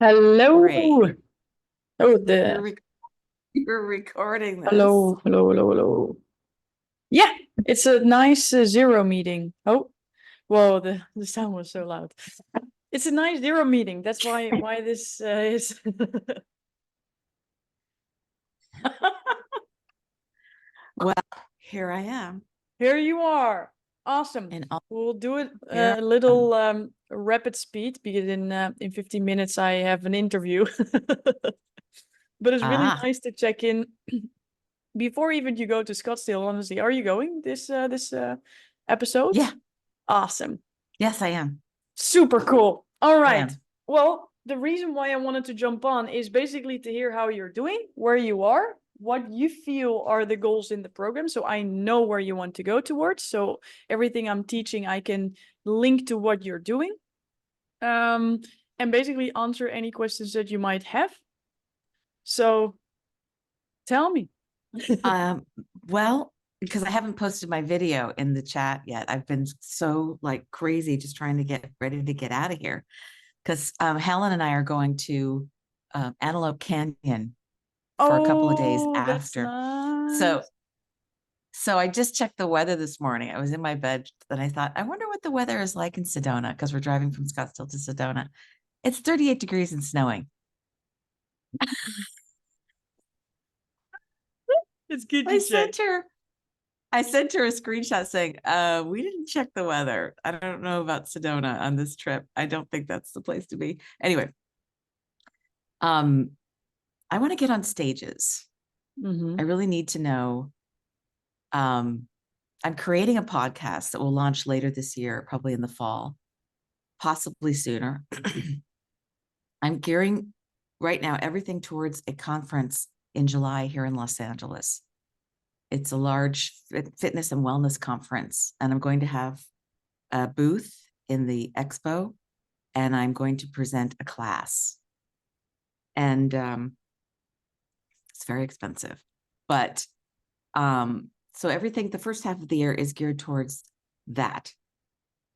Hello. Great. Oh, You're rec you're recording this. hello. Yeah, it's a nice zero meeting. Oh, whoa, the sound was so loud. It's a nice zero meeting. That's why this is. Well, here I am, Here you are. Awesome. and We'll do it here a I am. little rapid speed because in 15 minutes I have an interview. But it's really Ah, nice to check in before even you go to Scottsdale. Honestly, are you going this episode? yeah, Awesome. yes, I am. Super cool. All I right. am. Well, the reason why I wanted to jump on is basically to hear how you're doing, where you are, what you feel are the goals in the program. So I know where you want to go towards. So everything I'm teaching, I can link to what you're doing. Um, and basically answer any questions that you might have. So tell me. Um, well, because I haven't posted my video in the chat yet. I've been so like crazy just trying to get ready to get out of here. Because Helen and I are going to Antelope Canyon for a couple of days Oh, that's after. So nice. So I just checked the weather this morning. I was in my bed and I thought, I wonder what the weather is like in Sedona because we're driving from Scottsdale to Sedona. It's 38 degrees and snowing. It's good I to check. sent her I sent her a screenshot saying, we didn't check the weather. I don't know about Sedona on this trip. I don't think that's the place to be. Anyway, um, I want to get on stages. I Mm-hmm. really need to know. Um, I'm creating a podcast that will launch later this year, probably in the fall, possibly sooner. I'm gearing right now everything towards a conference in July here in Los Angeles. It's a large fitness and wellness conference, and I'm going to have a booth in the expo, and I'm going to present a class. And it's very expensive, but so everything, the first half of the year is geared towards that,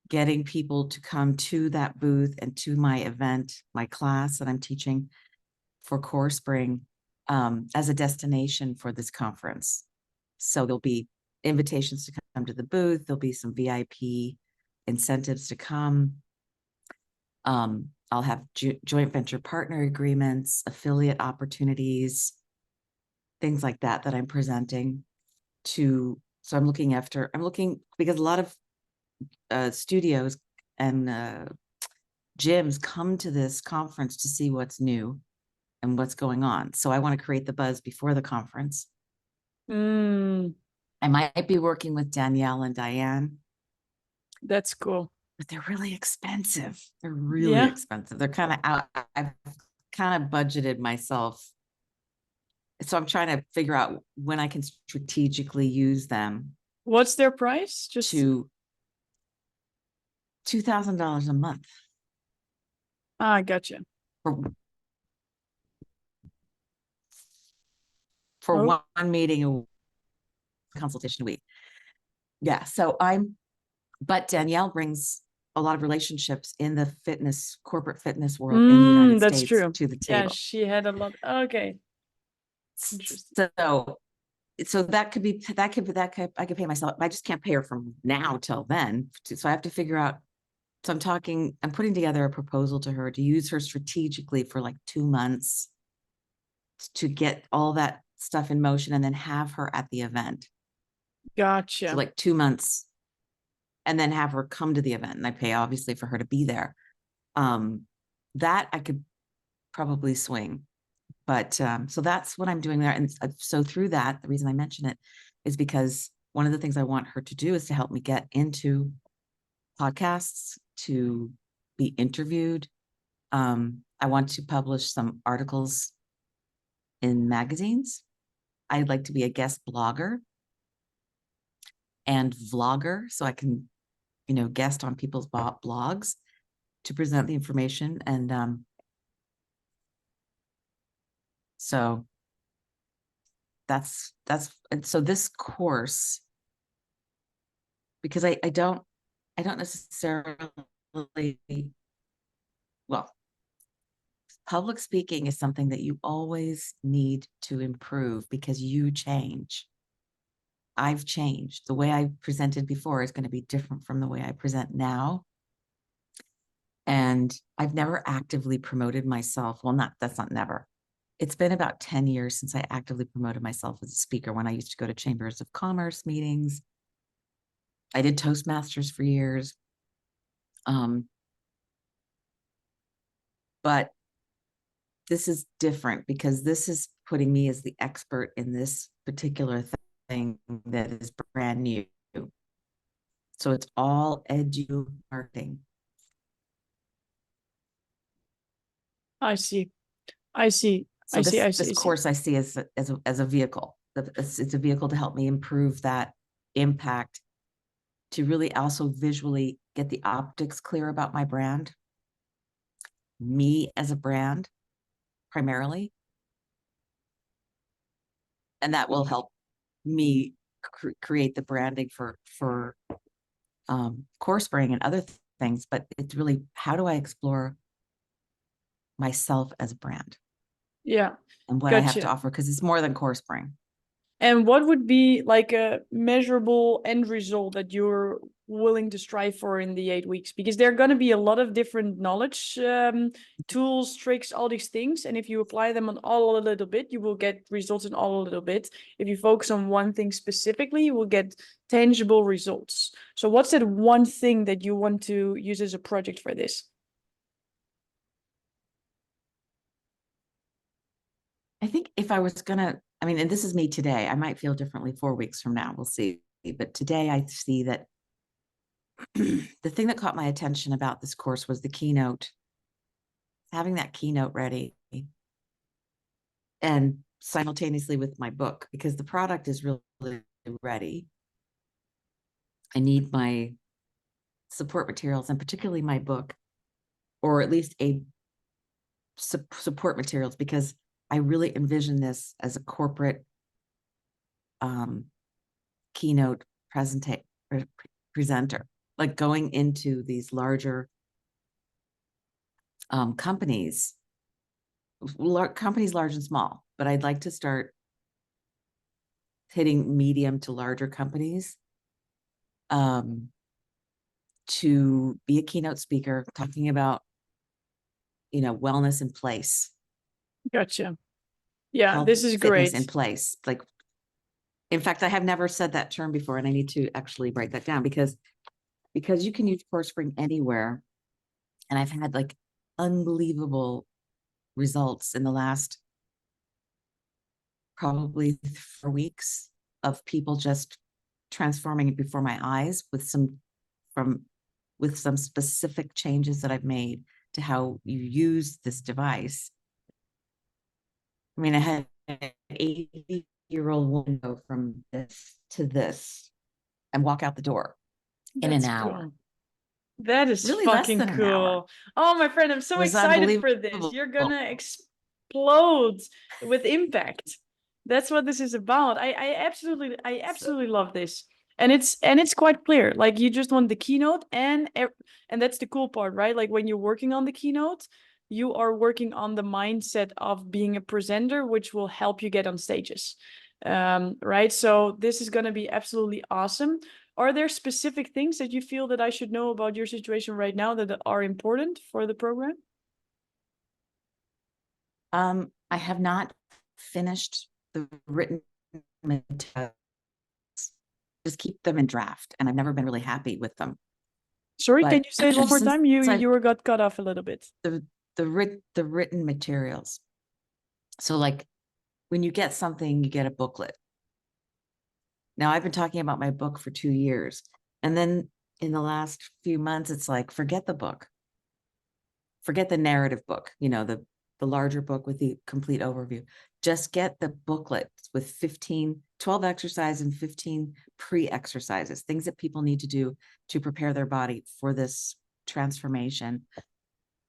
getting people to come to that booth and to my event, my class that I'm teaching for Core Spring as a destination for this conference. So there'll be invitations to come to the booth. There'll be some VIP incentives to come. I'll have joint venture partner agreements, affiliate opportunities, things like that I'm presenting to. So I'm looking because a lot of studios and gyms come to this conference to see what's new and what's going on. So I want to create the buzz before the conference. Mm, I might be working with Danielle and Diane, that's cool. but they're really expensive. They're really Yeah. expensive. They're kind of out. I've kind of budgeted myself. So I'm trying to figure out when I can strategically use them What's their price? Just to $2,000 a month I gotcha. for, for Oh, one meeting, a consultation a week. Yeah. But Danielle brings a lot of relationships in the corporate fitness world in the United that's States true. to the Yeah, table. she had a lot. Okay, interesting. So that could I could pay myself. I just can't pay her from now till then. So I have to figure out. So I'm putting together a proposal to her to use her strategically for like 2 months to get all that stuff in motion and then have her at the event. So Gotcha. like 2 months and then have her come to the event. And I pay obviously for her to be there. Um, that I could probably swing. But so that's what I'm doing there. And so through that, the reason I mention it is because one of the things I want her to do is to help me get into podcasts, to be interviewed. I want to publish some articles in magazines. I'd like to be a guest blogger and vlogger so I can, guest on people's blogs to present the information. And so and so this course, because I don't necessarily, well, public speaking is something that you always need to improve because you change. I've changed. The way I presented before is going to be different from the way I present now. And I've never actively promoted myself. Well, that's not never. It's been about 10 years since I actively promoted myself as a speaker, when I used to go to chambers of commerce meetings. I did Toastmasters for years. But this is different because this is putting me as the expert in this particular thing that is brand new. So it's all edu marketing. I see. I see. So this course I see as a vehicle. It's a vehicle to help me improve that impact, to really also visually get the optics clear about my brand, me as a brand primarily. And that will help me create the branding for Core Spring and other things. But it's really, how do I explore myself as a brand? Yeah. And what I have to offer, because it's more than Core Spring. And what would be like a measurable end result that you're willing to strive for in the 8 weeks? Because there are going to be a lot of different knowledge, tools, tricks, all these things. And if you apply them on all a little bit, you will get results in all a little bit. If you focus on one thing specifically, you will get tangible results. So what's that one thing that you want to use as a project for this? I think if I was gonna, I mean, and this is me today, I might feel differently 4 weeks from now, we'll see. But today I see that the thing that caught my attention about this course was the keynote, having that keynote ready, and simultaneously with my book, because the product is really ready. I need my support materials, and particularly my book, or at least a support materials, because I really envision this as a corporate keynote presenter, like going into these larger companies large and small, but I'd like to start hitting medium to larger companies to be a keynote speaker talking about, wellness in place. Gotcha. Yeah, this is great. Fitness in place. Like, in fact, I have never said that term before, and I need to actually write that down, because you can use Core Spring anywhere. And I've had like unbelievable results in the last probably 4 weeks of people just transforming it before my eyes with some specific changes that I've made to how you use this device. I mean, I had an 80-year-old woman go from this to this and walk out the door in an hour. Cool. That is really fucking cool. Oh, my friend, I'm so excited for this. You're gonna explode with impact. That's what this is about. I absolutely love this. And it's quite clear. Like, you just want the keynote, and that's the cool part, right? Like, when you're working on the keynote, you are working on the mindset of being a presenter, which will help you get on stages. Right? So this is gonna be absolutely awesome. Are there specific things that you feel that I should know about your situation right now that are important for the program? I have not finished the written materials. Just keep them in draft, and I've never been really happy with them. Sorry, can you say it one more time? You got cut off a little bit. The written materials. So, like, when you get something, you get a booklet. Now, I've been talking about my book for 2 years, and then in the last few months, it's like, forget the book, forget the narrative book, the larger book with the complete overview. Just get the booklet with 12 exercises and 15 pre-exercises, things that people need to do to prepare their body for this transformation.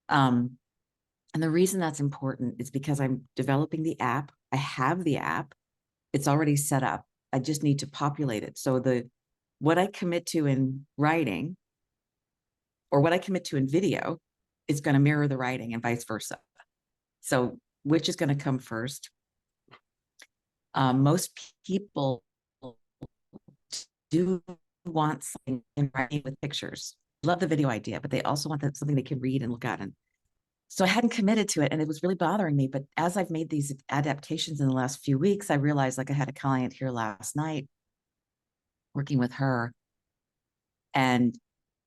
And the reason that's important is because I'm developing the app. I have the app. It's already set up. I just need to populate it. So what I commit to in writing, or what I commit to in video, is going to mirror the writing, and vice versa. So which is going to come first? Most people do want something in writing with pictures. Love the video idea, but they also want something they can read and look at. And so I hadn't committed to it, and it was really bothering me. But as I've made these adaptations in the last few weeks, I realized, like, I had a client here last night working with her, and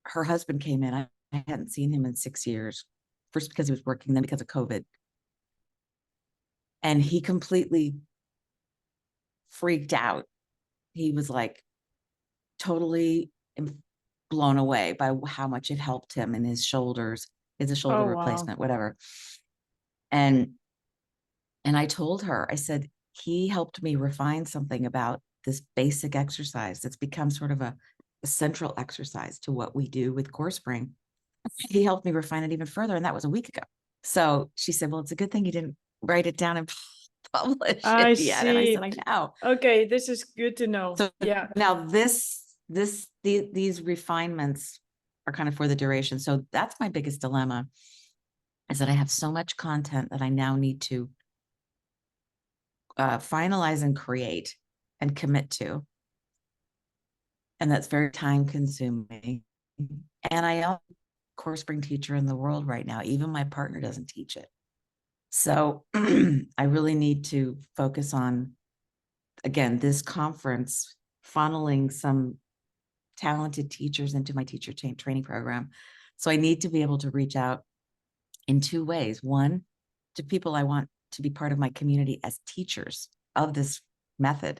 her husband came in. I hadn't seen him in 6 years, first because he was working, then because of COVID. And he completely freaked out. He was like totally blown away by how much it helped him in his shoulders. It's a shoulder Oh, wow. replacement, whatever. And I told her, I said, he helped me refine something about this basic exercise that's become sort of a central exercise to what we do with Core Spring. He helped me refine it even further, and that was a week ago. So she said, well, it's a good thing you didn't write it down and publish I it yet. And I see. said, I know. Okay, this is good to know. So Yeah. now these refinements are kind of for the duration. So that's my biggest dilemma, is that I have so much content that I now need to finalize and create and commit to. And that's very time consuming. And I am a Core Spring teacher in the world right now. Even my partner doesn't teach it. So I really need to focus on, again, this conference, funneling some talented teachers into my teacher training program. So I need to be able to reach out in two ways. One, to people I want to be part of my community as teachers of this method.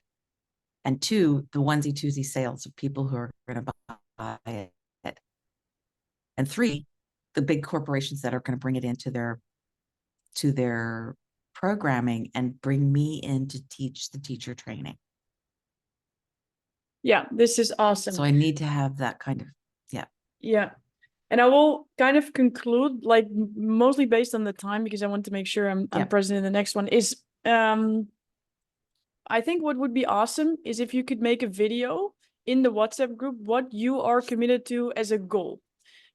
And two, the onesie twosie sales of people who are going to buy it. And three, the big corporations that are going to bring it into their programming and bring me in to teach the teacher training. Yeah, this is awesome. So I need to have that kind of, Yeah. And I will kind of conclude, like, mostly based on the time, because I want to make sure I'm present in the next one, is I think what would be awesome is if you could make a video in the WhatsApp group, what you are committed to as a goal.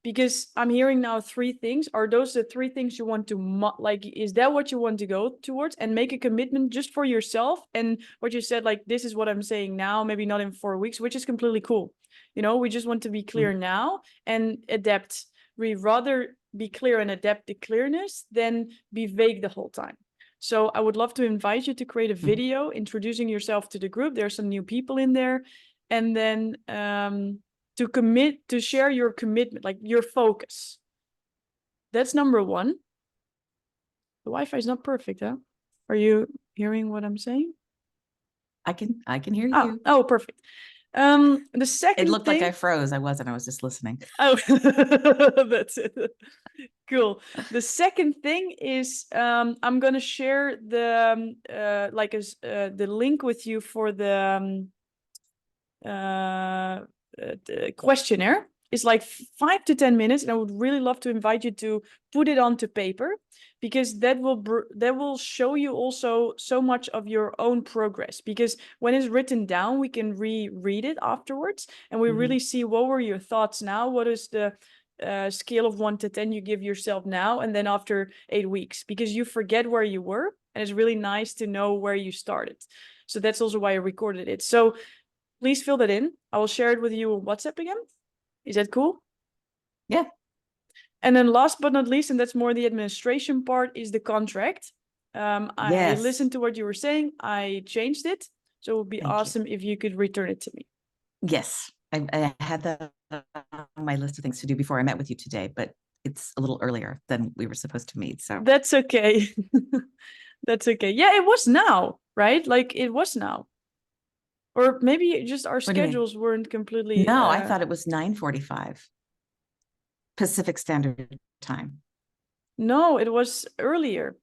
Because I'm hearing now 3 things. Are those the 3 things you want to, like, is that what you want to go towards? And make a commitment just for yourself. And what you said, like, this is what I'm saying now, maybe not in 4 weeks, which is completely cool. You know, we just want to be clear now and adapt. We rather be clear and adapt the clearness than be vague the whole time. So I would love to invite you to create a video introducing yourself to the group. There are some new people in there. And then to commit, to share your commitment, like your focus. That's number 1. The Wi-Fi is not perfect, huh? Are you hearing what I'm saying? I can hear you. Oh, perfect. The second It looked thing... like I froze. I wasn't. I was just listening. Oh, that's it. Cool. The second thing is I'm gonna share the the link with you for the questionnaire. It's like 5 to 10 minutes, and I would really love to invite you to put it onto paper, because that will show you also so much of your own progress. Because when it's written down, we can reread it afterwards, and we really see what were your thoughts now, what is the scale of 1 to 10 you give yourself now, and then after 8 weeks, because you forget where you were, and it's really nice to know where you started. So that's also why I recorded it. So please fill that in. I will share it with you on WhatsApp again. Is that cool? Yeah. And then last but not least, and that's more the administration part, is the contract. I listened to what you were saying. I changed it. So it would be awesome if you could return it to me. Yes. I had that on my list of things to do before I met with you today, but it's a little earlier than we were supposed to meet. So that's okay. That's okay. Yeah, it was now, right? Like, it was now. Or maybe just our schedules weren't completely... No, I thought it was 9:45 Pacific Standard Time. No, it was earlier.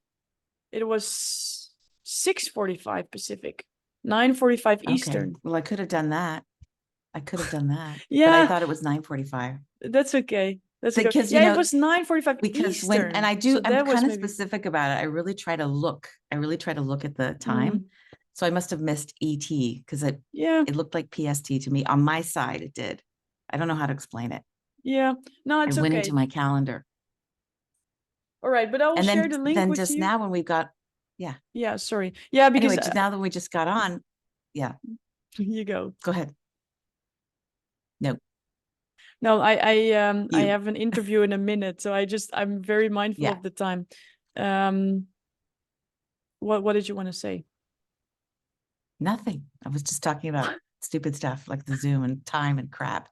It was 6:45 Pacific, 9:45 Eastern. Well, I could have done that. Yeah. But I thought it was 9:45. That's okay. That's okay. Because, Yeah, it was 9:45 because Eastern. I'm kind of specific about it. I really try to look at the time. So I must have missed ET, because it looked like PST to me. On my side, it did. I don't know how to explain it. Yeah. No, it's okay. I went into my calendar. All right, but I will And share the link then with just you. now when we've got, Yeah, sorry. Yeah, because anyway, just now that we just got on, you go. go ahead. No, No, I you. have an interview in a minute, so I'm very mindful Yeah. of the time. What did you want to say? Nothing. I was just talking about stupid stuff like the Zoom and time and crap.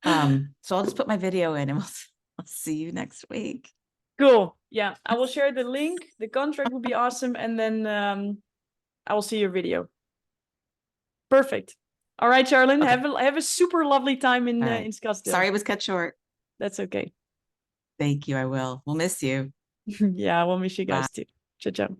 So I'll just put my video in and I'll see you next week. Cool. Yeah, I will share the link. The contract would be awesome, and then I will see your video. Perfect. All right, Charlyn, Okay. have a super lovely time in All right. in Scottsdale. Sorry it was cut short. That's okay. Thank you. I will. We'll miss you. Yeah, I will miss you Bye. guys too. Ciao, ciao.